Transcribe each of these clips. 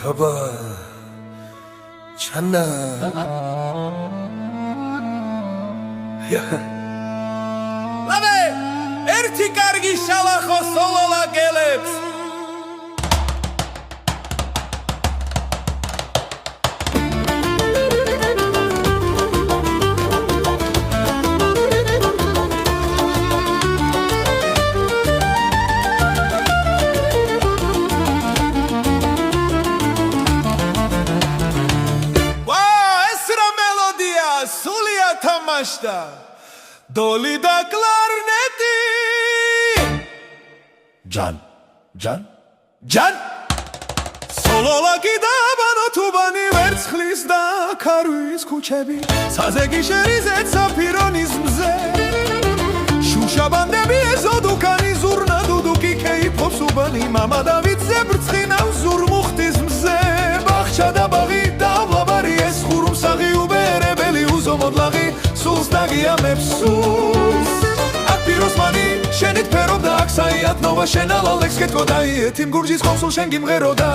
ხაბა ჩანა ლავე ერთი კარგი შალახო სოლოლა გელებს Doli da klarneti Can Sololaki da banotubani vertsxlis da karvis kuchebi Sazegi sherizet sapironizmze Shushabandები ezodukani zurna duduki keipopsubani Mama Davidze brtsxinav zurmuxtizmze Bakhcha da baghi davlabari es khurumsaghi uberebeli uzomodlaghi Sus dagiyamებს sus Ak pirosmani შენით ფერობდა აქ საიათნოვა შენ ალალექს კეთქოდა იეთიმ გურჯის ხომსულ შენ გიმღეროდა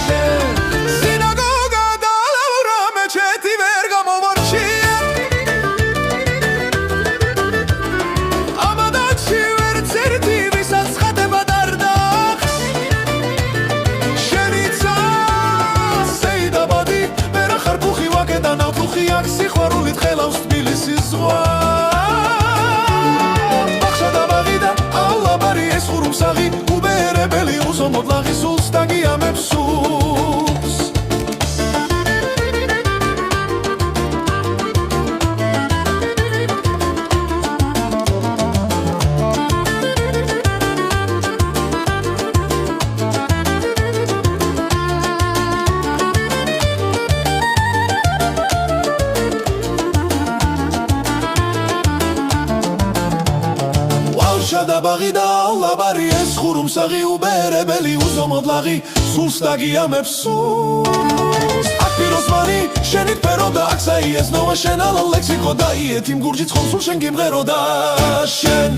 შენ სინაგოგა და ლავრა მეჩეთი ვერ გამოვარჩია ამადაში ვერც ერთი ვისაც ხატება დარდახს შენიცა სეიდაბადი ვერახარ ფუხი ვაკედა ნავთუხი აქ სიყვარულით ხელავს თბილისის ზღვა Sagi uberebeli uzomodlaghi suls dagiamებს suls Shadabaghi da labari es khurumsaghi uberebeli uzomodlaghi suls dagiamებს suls Ak pirosmani shenit peroda ak saies nova shen alaleksi khoda ietim gurjits khomsul shen gimgheroda shen